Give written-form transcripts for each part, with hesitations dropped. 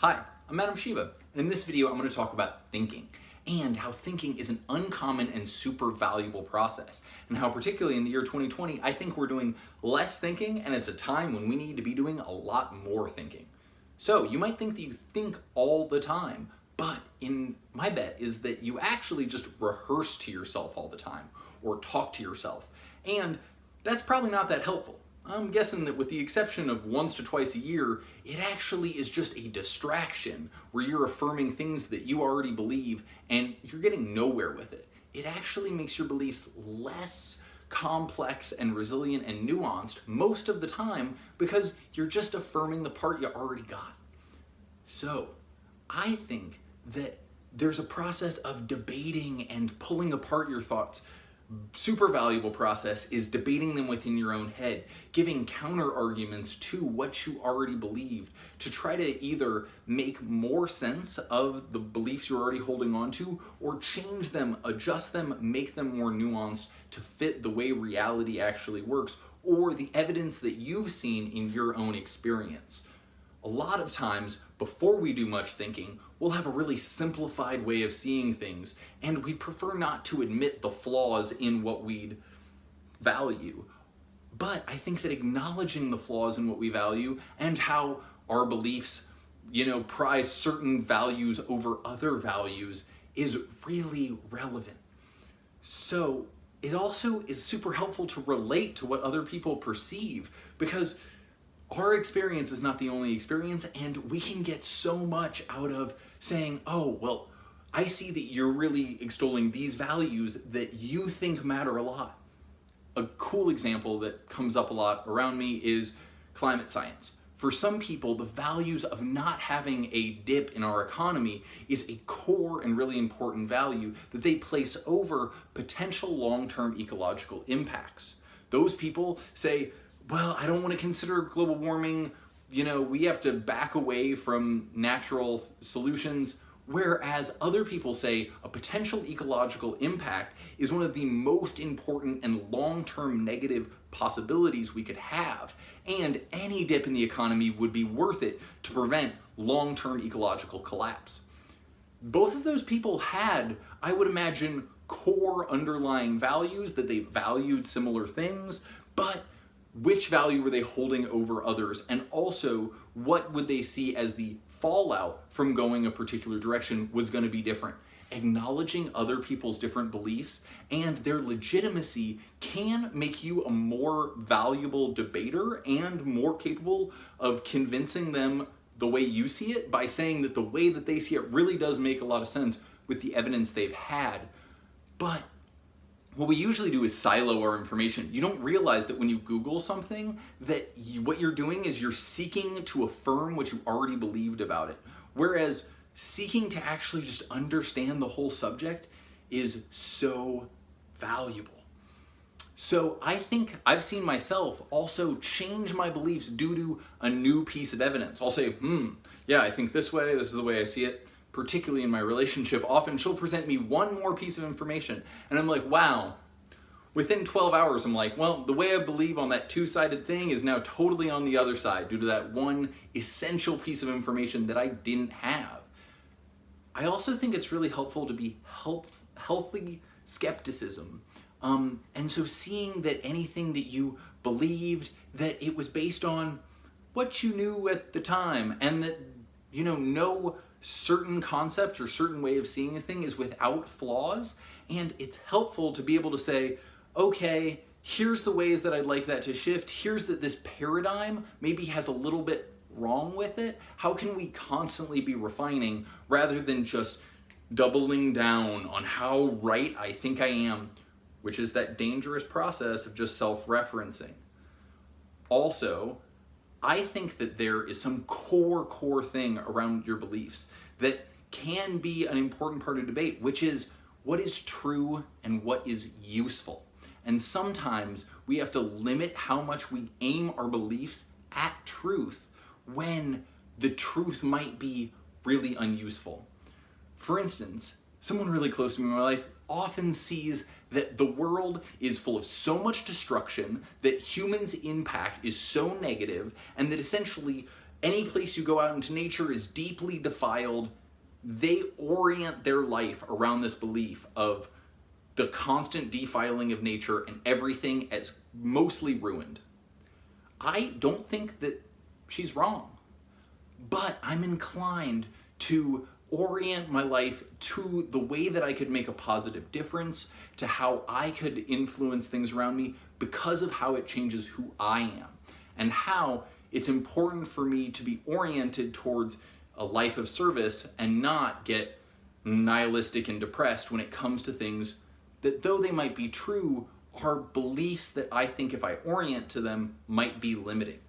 Hi, I'm Adam Shiva, and in this video I'm going to talk about thinking and how thinking is an uncommon and super valuable process, and how particularly in the year 2020 I think we're doing less thinking and it's a time when we need to be doing a lot more thinking. So you might think that you think all the time, but my bet is that you actually just rehearse to yourself all the time or talk to yourself, and that's probably not that helpful. I'm guessing that with the exception of once to twice a year, it actually is just a distraction where you're affirming things that you already believe and you're getting nowhere with it. It actually makes your beliefs less complex and resilient and nuanced most of the time because you're just affirming the part you already got. So, I think that there's a process of debating and pulling apart your thoughts. Super valuable process is debating them within your own head, giving counter arguments to what you already believed to try to either make more sense of the beliefs you're already holding on to or change them, adjust them, make them more nuanced to fit the way reality actually works or the evidence that you've seen in your own experience. A lot of times, before we do much thinking, we'll have a really simplified way of seeing things, and we'd prefer not to admit the flaws in what we'd value. But I think that acknowledging the flaws in what we value and how our beliefs, prize certain values over other values is really relevant. So it also is super helpful to relate to what other people perceive, because our experience is not the only experience, and we can get so much out of saying, oh, well, I see that you're really extolling these values that you think matter a lot. A cool example that comes up a lot around me is climate science. For some people, the values of not having a dip in our economy is a core and really important value that they place over potential long-term ecological impacts. Those people say, well, I don't want to consider global warming, we have to back away from natural solutions, whereas other people say a potential ecological impact is one of the most important and long-term negative possibilities we could have, and any dip in the economy would be worth it to prevent long-term ecological collapse. Both of those people had, I would imagine, core underlying values that they valued similar things, but which value were they holding over others, and also what would they see as the fallout from going a particular direction was going to be different. Acknowledging other people's different beliefs and their legitimacy can make you a more valuable debater and more capable of convincing them the way you see it by saying that the way that they see it really does make a lot of sense with the evidence they've had. But what we usually do is silo our information. You don't realize that when you Google something, that what you're doing is you're seeking to affirm what you already believed about it. Whereas seeking to actually just understand the whole subject is so valuable. So I think I've seen myself also change my beliefs due to a new piece of evidence. I'll say, yeah, I think this way, this is the way I see it. Particularly in my relationship, often she'll present me one more piece of information, and I'm like, wow. Within 12 hours, I'm like, well, the way I believe on that two-sided thing is now totally on the other side due to that one essential piece of information that I didn't have. I also think it's really helpful to be healthy skepticism. And so seeing that anything that you believed, that it was based on what you knew at the time, and that, no certain concept or certain way of seeing a thing is without flaws, and it's helpful to be able to say, okay, here's the ways that I'd like that to shift, here's that this paradigm maybe has a little bit wrong with it. How can we constantly be refining rather than just doubling down on how right I think I am, which is that dangerous process of just self-referencing. Also, I think that there is some core thing around your beliefs that can be an important part of debate, which is what is true and what is useful. And sometimes we have to limit how much we aim our beliefs at truth when the truth might be really unuseful. For instance, someone really close to me in my life often sees that the world is full of so much destruction, that humans' impact is so negative, and that essentially any place you go out into nature is deeply defiled. They orient their life around this belief of the constant defiling of nature and everything as mostly ruined. I don't think that she's wrong, but I'm inclined to orient my life to the way that I could make a positive difference, to how I could influence things around me because of how it changes who I am, and how it's important for me to be oriented towards a life of service and not get nihilistic and depressed when it comes to things that, though they might be true, are beliefs that I think if I orient to them might be limiting.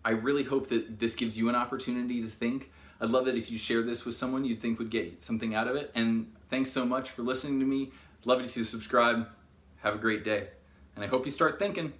I really hope that this gives you an opportunity to think. I'd love it if you share this with someone you'd think would get something out of it. And thanks so much for listening to me. Love it if you subscribe. Have a great day. And I hope you start thinking.